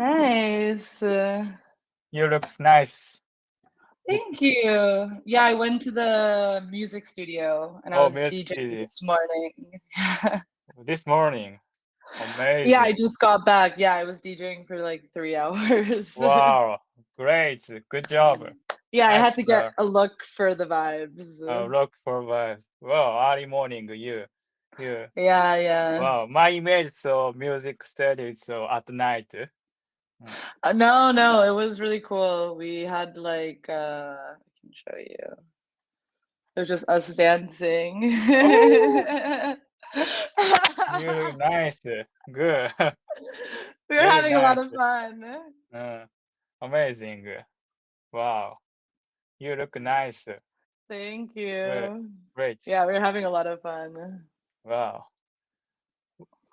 Nice. You look nice. Thank you. Yeah, I went to the music studio and I Oh, was music DJing studio. this morning. This morning. Yeah, I Amazing. just got back. Yeah, I was DJing for like 3 hours. Wow. Great. Good job. Yeah, I Nice had to get job. a look for the vibes. Look for vibes. Wow, early morning. You. Yeah, yeah. Wow. My image so music study so at night. No, no, it was really cool. We had like I can show you. It was just us dancing. Oh, you look nice. Good. We were Very having a lot nice. of fun. Uh, Amazing. Wow. You look nice. Thank Good. you. Great. Yeah, we were having a lot of fun. Wow.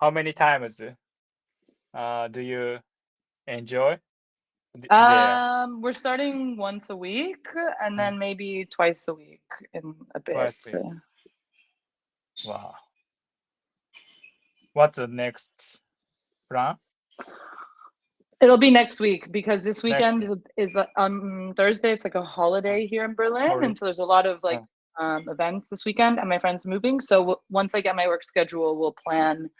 How many times do you enjoy there? We're starting once a week and Mm, then maybe twice a week in a bit. twice a week. Wow. What's the next plan? It'll be next week because this Next weekend week. is on Thursday. It's like a Uh, holiday here in Berlin, Holiday. and so there's a lot of Uh, like events this weekend, and my friend's moving. So once I get my work schedule, we'll plan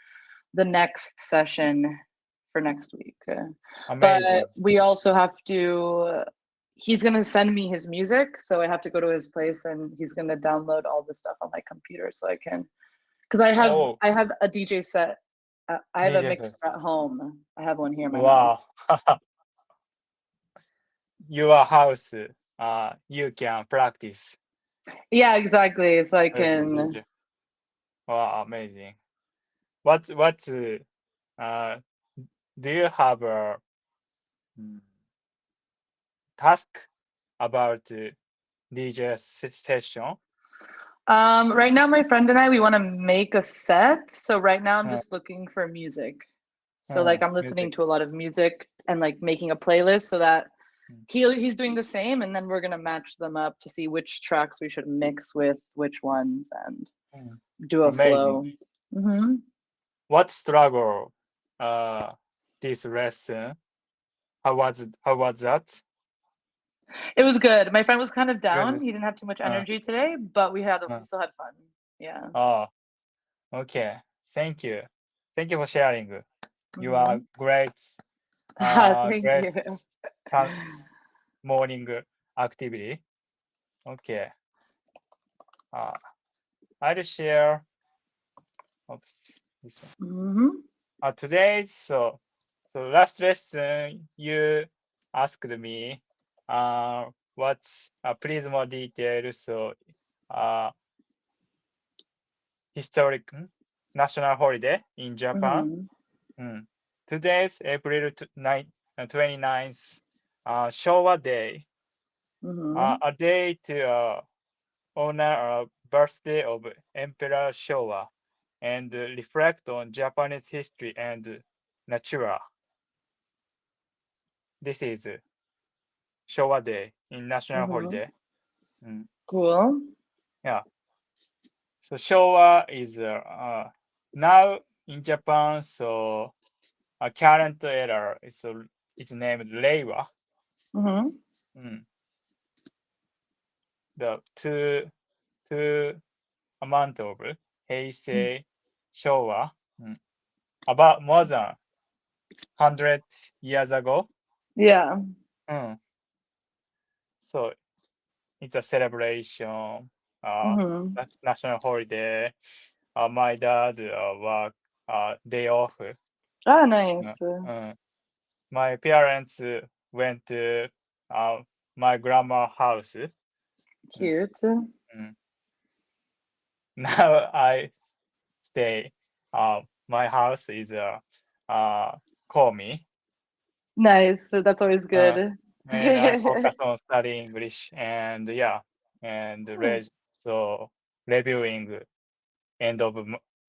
the next session for next week. But Amazing. we also have to. He's gonna send me his music, so I have to go to his place, and he's gonna download all the stuff on my computer, so I can. Because Oh, I have a DJ set. I have a DJ mixer set. at home. I have one here in my house. Wow. Your house. You can practice. Yeah, exactly. So I can. DJ. Wow, amazing. What's do you have a mm, task about DJ session? Right now, my friend and I, we want to make a set. So right now, I'm Uh, just looking for music. So like I'm listening Music. to a lot of music and like making a playlist so that Mm, he's doing the same, and then we're gonna match them up to see which tracks we should mix with which ones and mm. do a Amazing. flow. Hmm. What struggle this lesson? How was that? It was good. My friend was kind of down. Good. He didn't have too much Uh, energy today, but we uh, still had fun. Yeah. oh, okay. Thank you. Thank you for sharing. You are Hmm. great. Thank Great you. sun- morning activity. Okay. Uh, I'll share. Oops, this one. Hmm. Today, so last lesson you asked me what's please more details. So uh, historic national holiday in Japan. Hmm. Mm. Today's April 29th, Showa Day, Hmm. a day to honor a birthday of Emperor Showa and reflect on Japanese history and nature. This is Showa Day in national Hmm. holiday. Mm, Cool. yeah. So Showa is now in Japan. So a current era is it's named Reiwa. Hmm. Mm. The two amount of Heisei Showa. Mm. About more than 100 years ago. Yeah. Mm. So it's a celebration, Hmm. national holiday. My dad work day off. Ah, Uh, nice. uh, my parents went to my grandma house. Mm, Cute. mm. Now I stay. My house is call me, Nice. That's always uh, good. and I focus on studying English and yeah, and so reviewing end of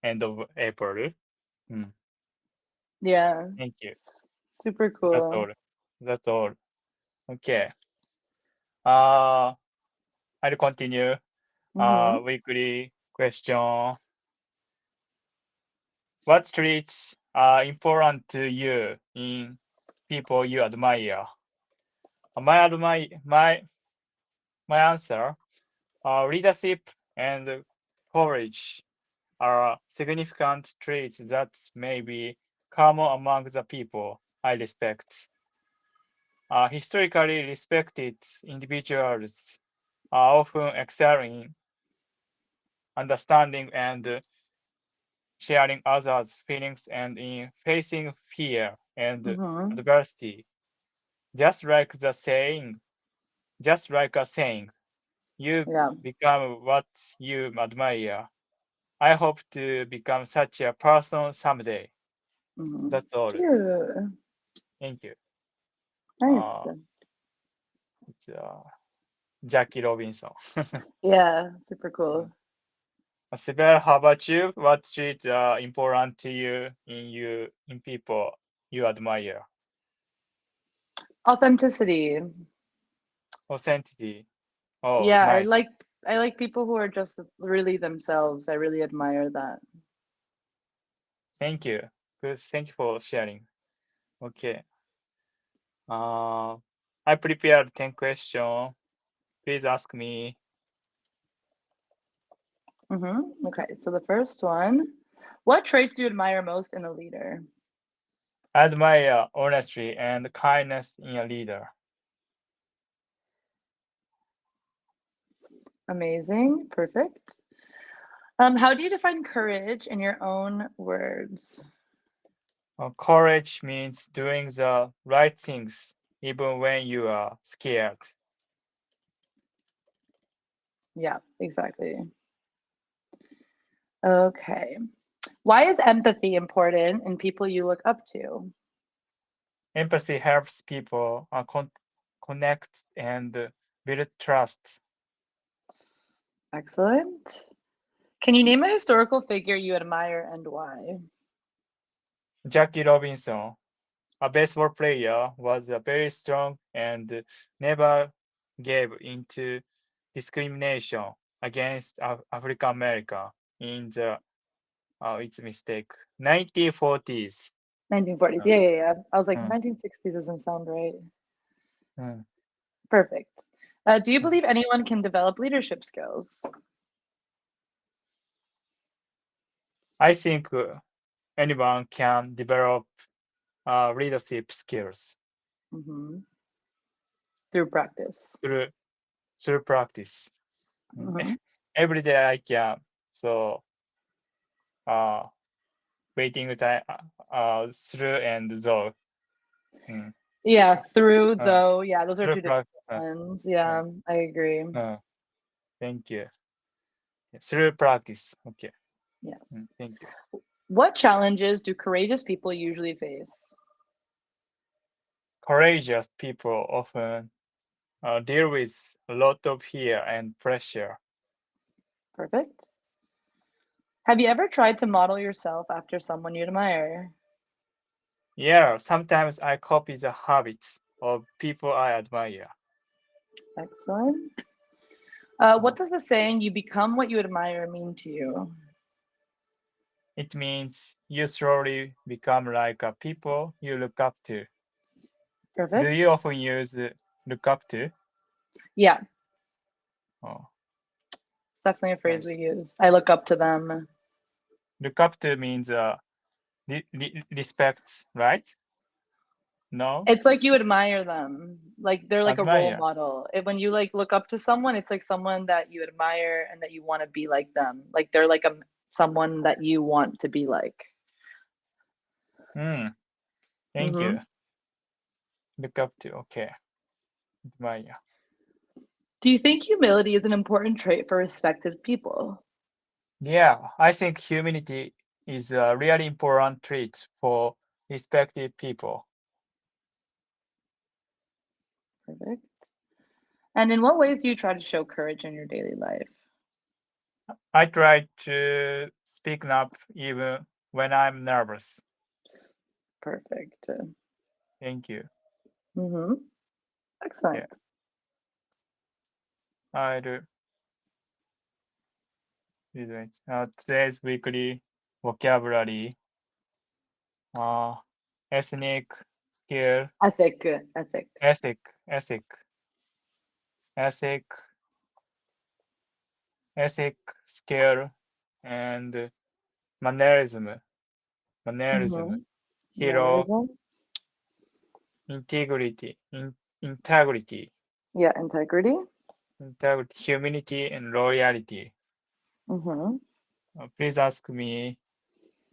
end of April. Mm, Yeah. thank you. Super That's cool. all. That's all. Okay. Uh, I'll continue. Hmm. Weekly question. What traits are important to you in people you admire? My answer, leadership and courage are significant traits that may be common among the people I respect. Historically respected individuals are often excelling understanding and sharing others' feelings and in facing fear and Mm-hmm. adversity. Just like the saying, just like a saying, you Yeah. become what you admire. I hope to become such a person someday. Mm-hmm. That's all. Cute. Thank you. Nice. Uh, it's Jackie Robinson. Yeah, super cool. Sibel, how about you? What traits are important to you in people you admire? Authenticity. Authenticity. Oh, Yeah, nice. I like people who are just really themselves. I really admire that. Thank you. Good. Thank you for sharing. Okay. Uh, I prepared 10 questions. Please ask me. Mm-hmm. Okay, so the first one, what traits do you admire most in a leader? I admire honesty and kindness in a leader. Amazing. Perfect. How do you define courage in your own words? Courage means doing the right things even when you are scared. Yeah, exactly. Okay. Why is empathy important in people you look up to? Empathy helps people connect and build trust. Excellent. Can you name a historical figure you admire and why? Jackie Robinson, a baseball player, was very strong and never gave into discrimination against African American in the it's mistake 1940s. 1940s. Uh, Yeah, yeah, yeah. I was like, uh, 1960s doesn't sound right. uh, Perfect. Do you uh. believe anyone can develop leadership skills? I think anyone can develop leadership skills Hmm. Through practice. through through practice. Mm. Hmm. Every day I can. So uh, waiting time through and though. Mm. Yeah, through Uh, though. Yeah, those are through two different practice. ones. Uh, Yeah, I agree. uh, thank you. Through practice. Okay. Yeah. Thank you. What challenges do courageous people usually face? Courageous people often deal with a lot of fear and pressure. Perfect. Have you ever tried to model yourself after someone you admire? Yeah, sometimes I copy the habits of people I admire. Excellent. Uh, What does the saying, you become what you admire, mean to you? it means you slowly become like a people you look up to. Do Perfect. you often use look up to? Yeah, Oh, it's definitely a phrase we nice. use. I look up to them. Look up to means respect, right? No, It's like you admire them. Like they're like a role admire. model. When you like look up to someone, it's like someone that you admire and that you want to be like them. Like they're like someone that you want to be like. Hmm. Thank you. Hmm. Look up to. Okay, admire. Do you think humility is an important trait for respected people? Yeah, I think humility is a really important trait for respected people. Perfect. And in what ways do you try to show courage in your daily life? I try to speak up even when I'm nervous. Perfect. Thank you. Hmm. Yeah, Excellent. I do. Today's weekly vocabulary, uh, ethnic skill, Ethic. ethic, skill, and mannerism, Mm-hmm. hero, Mannerism. integrity, integrity, Yeah, integrity. humility, and loyalty. Mm-hmm. Please ask me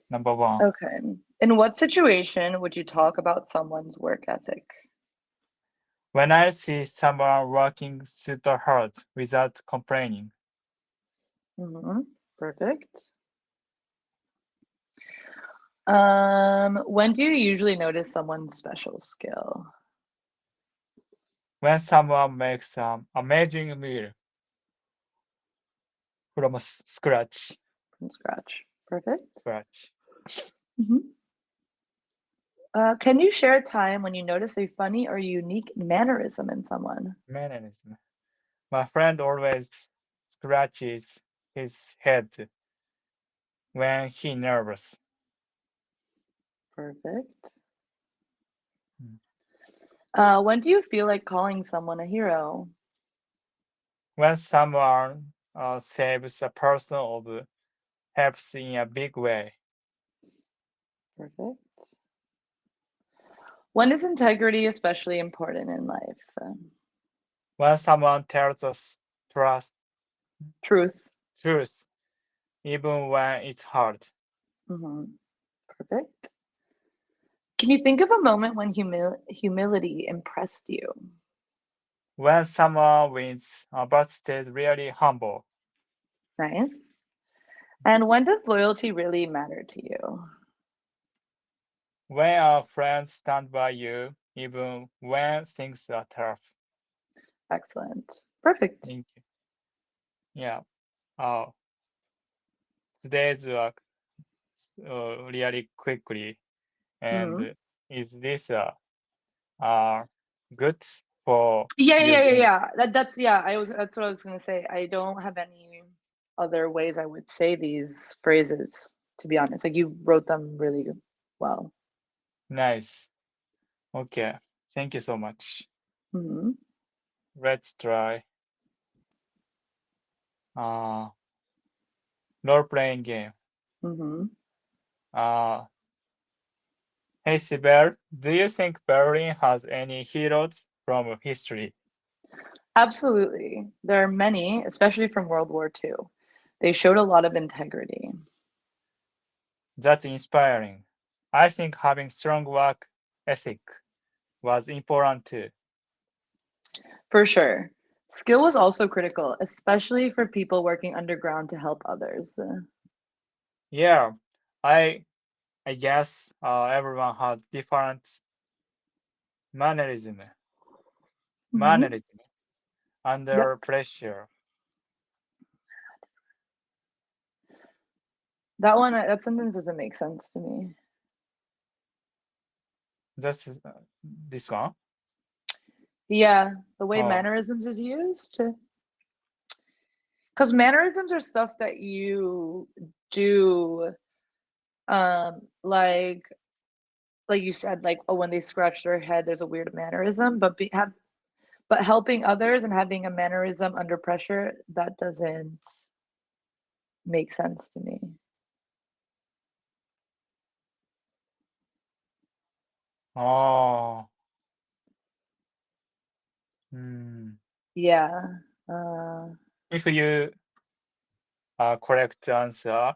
number one. Okay. In what situation would you talk about someone's work ethic? When I see someone working super hard without complaining, Mm-hmm. Perfect. When do you usually notice someone's special skill? when someone makes an amazing meal from scratch, From scratch. Perfect. scratch. Mm-hmm. Can you share a time when you notice a funny or unique mannerism in someone? Mannerism. My friend always scratches his head when he nervous. Perfect. Mm. When do you feel like calling someone a hero? When someone saves a person or helps in a big way. Perfect. When is integrity especially important in life? When someone tells us Truth. truth, even when it's hard. Mm-hmm. Perfect. Can you think of a moment when humility impressed you? When someone wins but stays really humble. Nice. And when does loyalty really matter to you? When our friends stand by you, even when things are tough. Excellent. Perfect. Thank you. Yeah. Uh, today's really quickly. Mm-hmm. And is this good for Yeah. using That's yeah. That's what I was gonna say. I don't have any other ways I would say these phrases, to be honest. Like you wrote them really well. nice? Okay. Thank you so much. Mm-hmm. Let's try uh role-playing game. Mm-hmm. Uh hey Sibel, do you think Berlin has any heroes from history? Absolutely. There are many, especially from World War II. They showed a lot of integrity. That's inspiring. I think having strong work ethic was important too. For sure. Skill was also critical, especially for people working underground to help others. Yeah, I I guess everyone has different mannerism, Mm-hmm. mannerism Yep. under pressure. That sentence doesn't make sense to me. That's this one. Yeah, the way Oh, mannerisms is used. Because mannerisms are stuff that you do, um, like like you said, like oh, when they scratch their head, there's a weird mannerism. But helping others and having a mannerism under pressure, that doesn't make sense to me. oh. Hmm. Yeah. If you correct answer,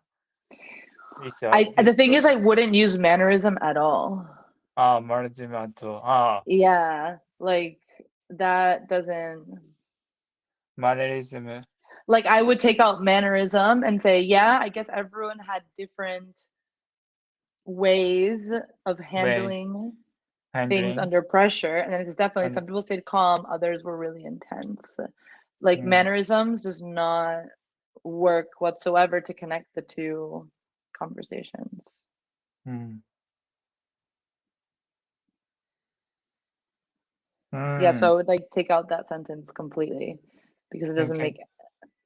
it's The it's thing good. is, I wouldn't use mannerism at all. Management. Yeah, like that doesn't Mannerism like I would take out mannerism and say, yeah, I guess everyone had different ways of ways handling things handling under pressure. And then it's definitely and some people stayed calm, others were really intense. Like mm, mannerisms does not work whatsoever to connect the two conversations. mm, Yeah, so mm. I would like take out that sentence completely because it Okay.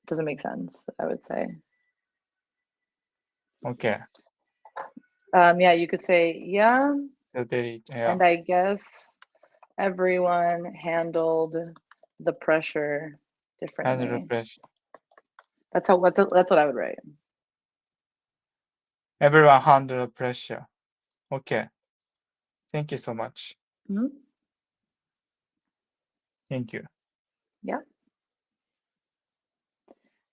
doesn't make sense, I would say. Okay. Yeah, you could say, yeah, yeah, And I guess everyone handled the pressure handle differently. pressure. That's what I would write. Everyone handle pressure. Okay. Thank you so much. Mhm. Thank you. Yeah.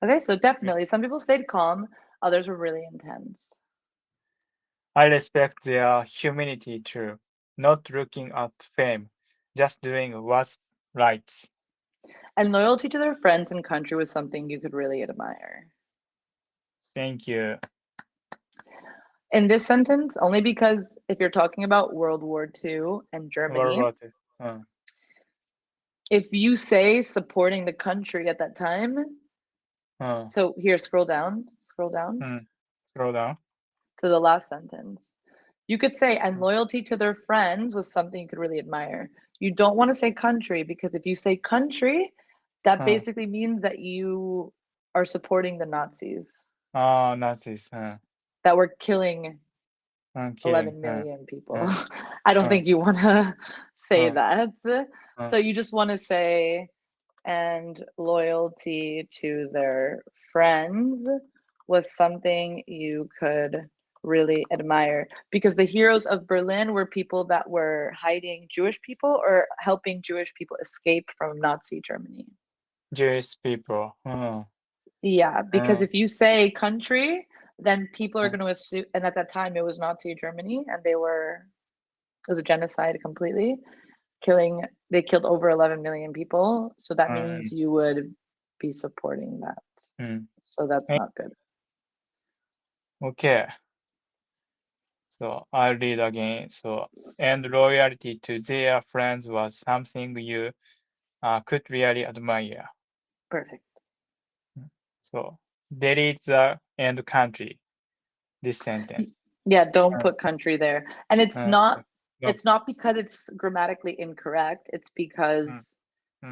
Okay, so definitely some people stayed calm, others were really intense. I respect their humanity too. Not looking at fame, just doing what's right. And loyalty to their friends and country was something you could really admire. Thank you. In this sentence, only because if you're talking about World War II and What Germany, about it? if you say supporting the country at that time, so here, scroll down Scroll down. to the last sentence. You could say, and loyalty to their friends was something you could really admire. You don't want to say country because if you say country, that basically means that you are supporting the Nazis Nazis. that were killing I'm kidding. 11 million people. I don't uh, think you want to say uh, that. uh, So you just want to say, and loyalty to their friends was something you could really admire because the heroes of Berlin were people that were hiding Jewish people or helping Jewish people escape from Nazi Germany. Jewish people. Yeah, because if you say country, then people are going to assume, and at that time it was Nazi Germany, and it was a genocide completely, they killed over 11 million people. So that means you would be supporting that. So that's not good. Okay. So I'll read again. So, and loyalty to their friends was something you could really admire. Perfect. So delete the end country, this sentence. Yeah, don't put country there. And No, it's not because it's grammatically incorrect, it's because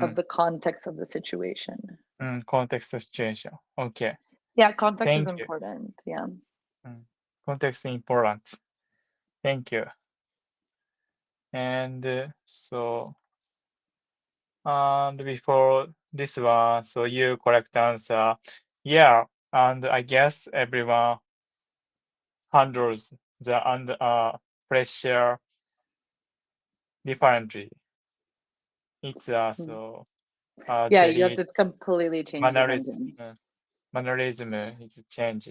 of the context of the situation. context situation. Okay. Yeah, context is Thank you. important. Yeah. Context important. Thank you. And and before this one, so you correct answer. Yeah, and I guess everyone handles the under pressure differently. It's so Yeah, you have delete to completely change the mannerism. sentence. Mannerism is change.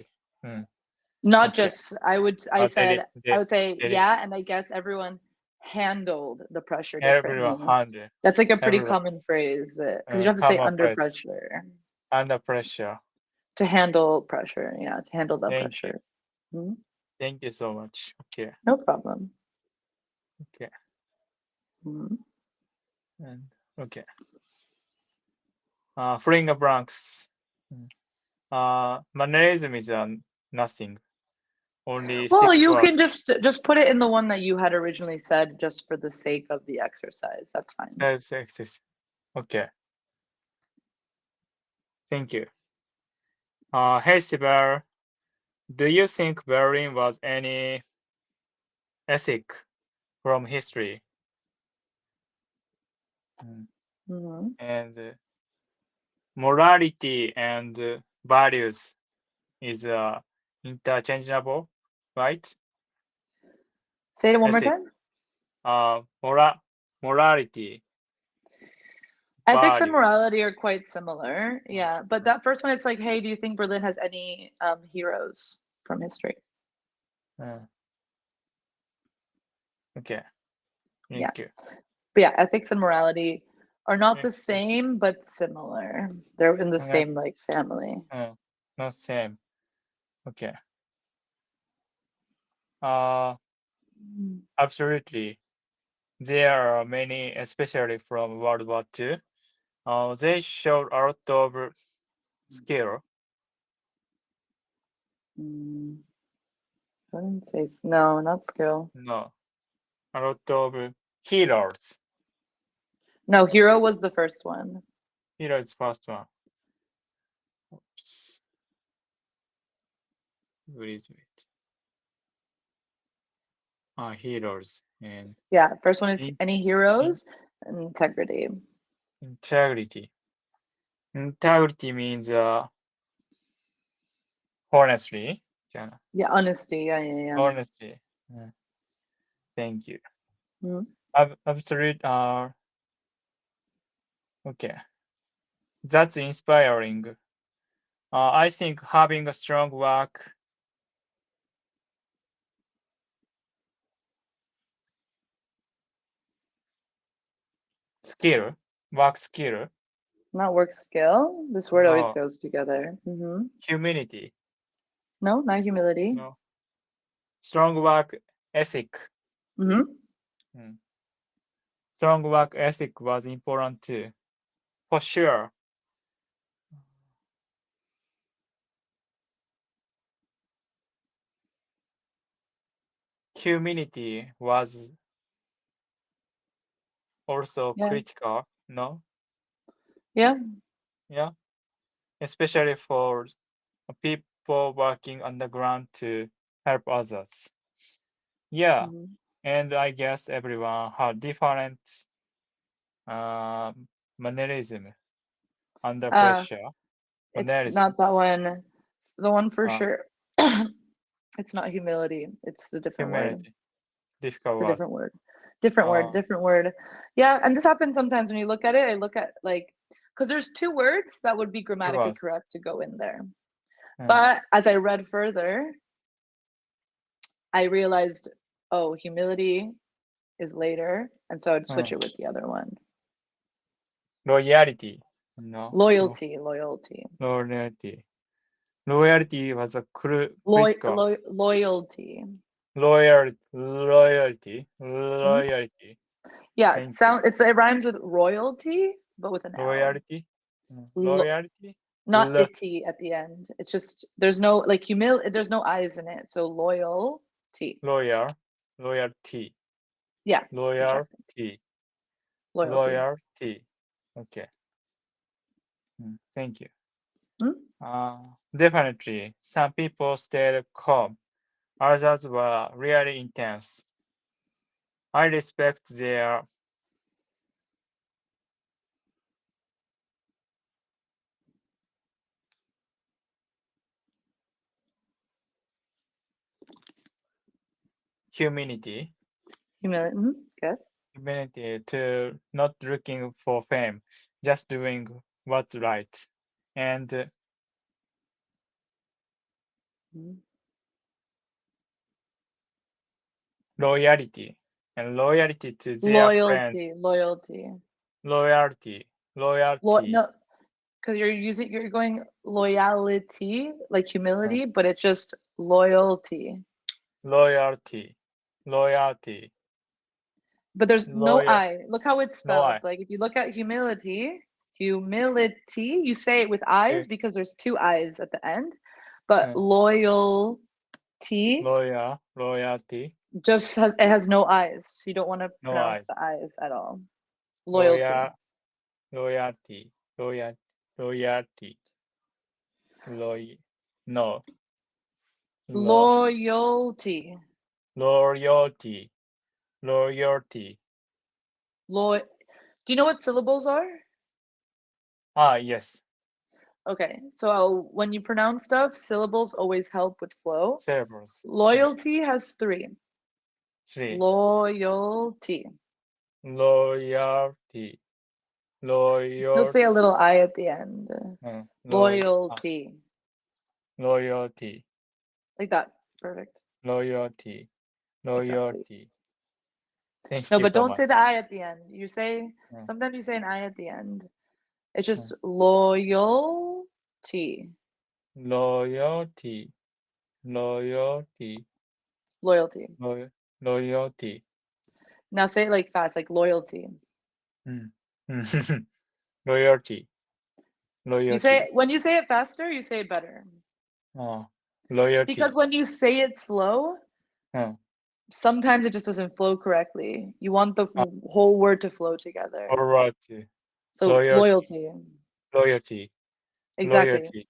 Not Okay. just I would I said I would say Delete. yeah, and I guess everyone handled the pressure Everyone differently. handle. That's like a pretty Everyone common phrase because you don't have to say come up under with pressure under pressure. to handle pressure. Yeah, to handle the Thank you. pressure. Mhm. Thank you so much. Okay. No problem. Okay. Mhm. And okay. Filling the blanks. Mannerism is nothing. Only Well, six you words. can just put it in the one that you had originally said, just for the sake of the exercise. That's fine. Self-exist. Okay. Thank you. Hey, Sibel, do you think Berlin was any ethic from history? Hmm. And morality and values is interchangeable, right? Say it one more Ethic. time. Morality, Ethics and values. morality are quite similar. Yeah, but that first one, it's like, hey, do you think Berlin has any heroes from history? Uh, okay. Yeah. Thank you. But yeah, ethics and morality are not the Ethics. same, but similar. They're in the same like family. Not same. Okay. Uh, absolutely. There are many, especially from World War II. They showed a lot of skill. Mm, I wouldn't say no, not skill. No, a lot of heroes. No, hero was the first one. Heroes first one. Oops. Where is it? heroes and Yeah, first one is in, any in heroes and integrity. integrity. Integrity means honestly. Yeah, Yeah, honesty. Yeah, yeah, yeah. honestly. Uh, thank you. Mhm. Absolute. Okay. That's inspiring. I think having a strong work skill, work skill, Not work skill. This word always uh, goes together. humility, No, not humility. no, strong work ethic. hmm Mm. Strong work ethic was important too, for sure. Humility was also Yeah, critical, no? yeah. Yeah, especially for people working underground to help others. Yeah, hmm and I guess everyone had different uh, mannerism under Uh, pressure. it's Mannerism, not that one. It's the one for uh, sure. It's not humility. It's the different word. humility, difficult It's a word. different word. Different word. Uh, Different word. Yeah, and this happens sometimes when you look at it. I look at like because there's two words that would be two grammatically words. correct to go in there. Uh, But as I read further, I realized, oh, humility is later, and so I'd uh, switch it with the other one. loyalty, no, Loyalty, loyalty, loyalty. Loyalty was a critical. loyalty. Mhm. Loyalty. Yeah, Thank you. sound it rhymes with royalty, but with an L. Loyalty, Lo, loyalty, not itty at the end. It's just there's no like there's no I's in it. So loyalty. loyal, loyalty, Yeah, exactly. loyalty, Loyalty. loyalty. Okay, thank you. Hmm? Definitely, some people stayed calm, others were really intense. I respect their humanity, Humility. Good. humanity to not looking for fame, just doing what's right. And Mhm. loyalty, and loyalty to their friends, Loyalty, loyalty. loyalty, loyalty, No, because you're going loyalty like uh, humility, but it's just loyalty. loyalty, loyalty, But there's no loyal, I. Look how it's no spelled. I. Like if you look at humility, you say it with Okay. I's because there's two I's at the end. But Uh, loyalty loyalty, just has no I's. So you don't want to no pronounce I. the I's at all. Loyalty. Loyal, loyalty, loyalty, loy, no, lo, Loyalty. loyalty, loyalty. Loy Do you know what syllables are? Ah, yes, Okay, so when you pronounce stuff, syllables always help with flow. syllables. Loyalty has three. Three. Loyalty. Loyalty, You still say a loyalty, little I at the end. loy, Loyalty. loyalty, Like that. Perfect. loyalty, Exactly. loyalty. Thank No, you but so don't much. say the I at the end. Mm, Sometimes you say an I at the end. It's mm. just loyalty. Loyalty, loyalty, Loyalty. loyalty. Now say it like fast, like loyalty. Mm. Loyalty, loyalty. When you say it faster, you say it better. Oh, loyalty. Because when you say it slow, Oh, sometimes it just doesn't flow correctly. You want the uh, whole word to flow together. loyalty, So loyalty, loyalty. loyalty, Exactly. loyalty.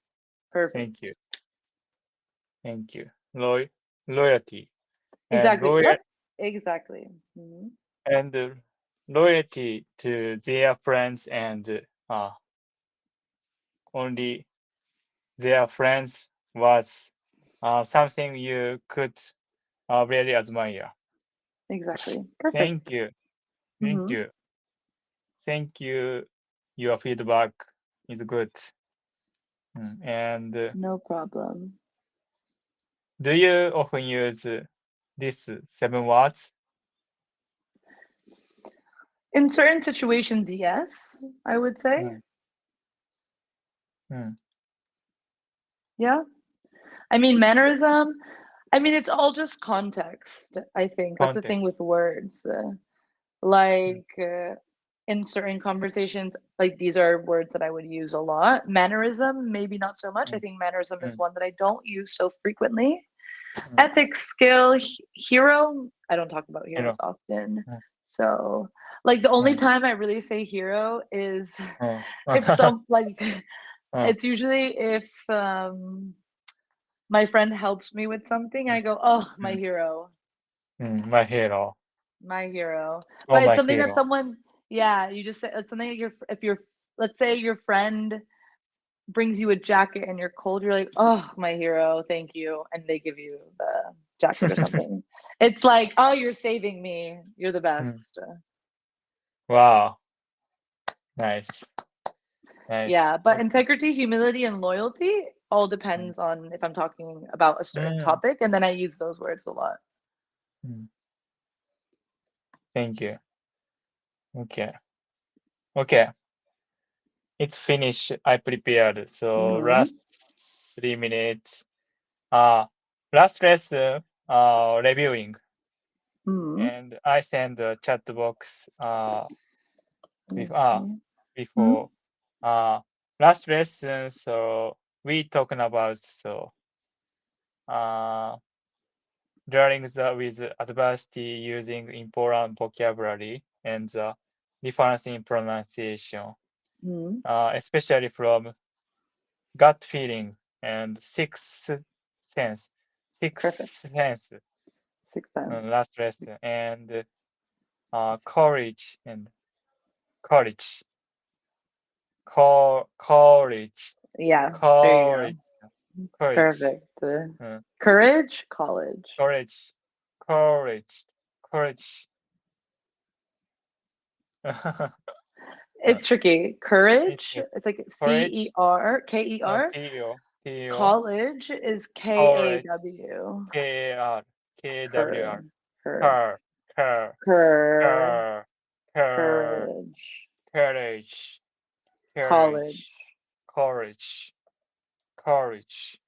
Thank you, Perfect. thank you. Loyalty and Exactly. Yep. Exactly. Mhm. and loyalty to their friends and only their friends was something you could really admire. Exactly. Thank Perfect. you. Thank Hmm. you. Thank you. Your feedback is good. And No problem. do you often use these 7 words? In certain situations, yes, I would say. Mm, mm, Yeah. I mean, mannerism, I mean, it's all just context, I think. That's the thing context. with words. Mm, Like in certain conversations, like these are words that I would use a lot. Mannerism, maybe not so much. I mm, think mannerism is mm, one that I don't use so frequently. mm. Ethics, skill, hero, I don't talk about You heroes know. often. Mm, So, like, the only mm, time I really say hero is mm. if some, like, Mm, it's usually if my friend helps me with something, mm, I go, oh, my mm, hero, my hero. my hero. Oh, But it's my something that hero. someone, yeah, you just say it's something that if you're, let's say your friend brings you a jacket and you're cold, you're like, oh, my hero, thank you. And they give you the jacket or something. It's like, oh, you're saving me. You're the Mm, best. wow. Nice. Nice. Yeah, but Okay. integrity, humility, and loyalty all Mm, depends on if I'm talking about a certain mm, topic. And then I use those words a lot. mm. Thank you. Okay. Okay. It's finished. I prepared. So Hmm. last 3 minutes. Uh, last lesson, reviewing, Hmm. and I send the chat box Let me before, see. Hmm. before last lesson. So we talking about uh during the with adversity using important vocabulary and the difference in pronunciation, Hmm. especially from gut feeling and sixth sense, Perfect. sixth sense. Sixth sense. Last lesson and courage and courage, courage, Yeah, there you go. courage, courage, Perfect. uh, Courage, college. courage, courage, courage. It's tricky. It's Courage, it's like courage. Cer. T-O, College is courage, Kaw. K-A-R, K-W-R, Cur, cur, cur, cur, cur, cur, cur, courage. courage, College. courage, courage, courage,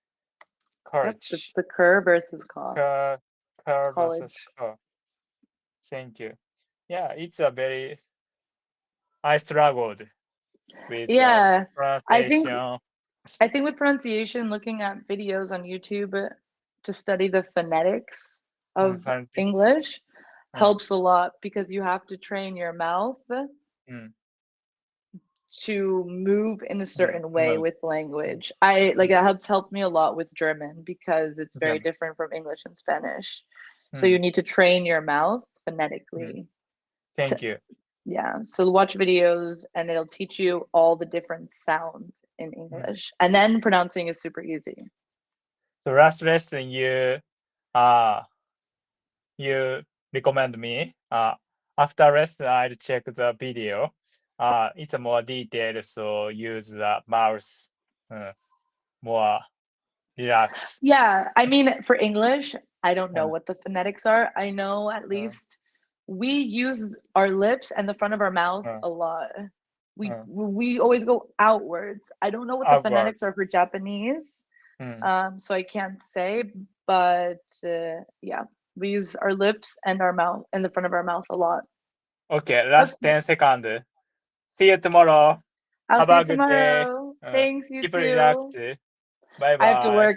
Yep, it's courage, the cur versus caw. cur, cur versus College. cur. Thank you. Yeah, it's a very, I struggled with the Yeah, I think pronunciation. I think with pronunciation, looking at videos on YouTube to study the phonetics of Phonetics. English Mm, helps a lot because you have to train your mouth mm, to move in a certain way move. with Mm, language. I like mm, that helped me a lot with German because it's very German. different from English and Spanish. So you Mm, need to train your mouth mm. phonetically to, Thank you. yeah. So watch videos and it'll teach you all the different sounds in Mm. English. And then pronouncing is super easy. So last lesson uh you recommend me. After lesson I'll check the video. It's a more detailed, so use the mouse more relaxed. Yeah, I mean, for English, I don't know Uh, what the phonetics are. I know at uh, least we use our lips and the front of our mouth uh, a lot. uh, We always go outwards. I don't know what the Outward. phonetics are for Japanese, Mm. so I can't say, but yeah, we use our lips and our mouth and the front of our mouth a lot. Okay, But last 10 seconds. See you tomorrow. I'll Have see you a good day. tomorrow. Thanks, you Keep relaxed. too. Bye I have to bye. work.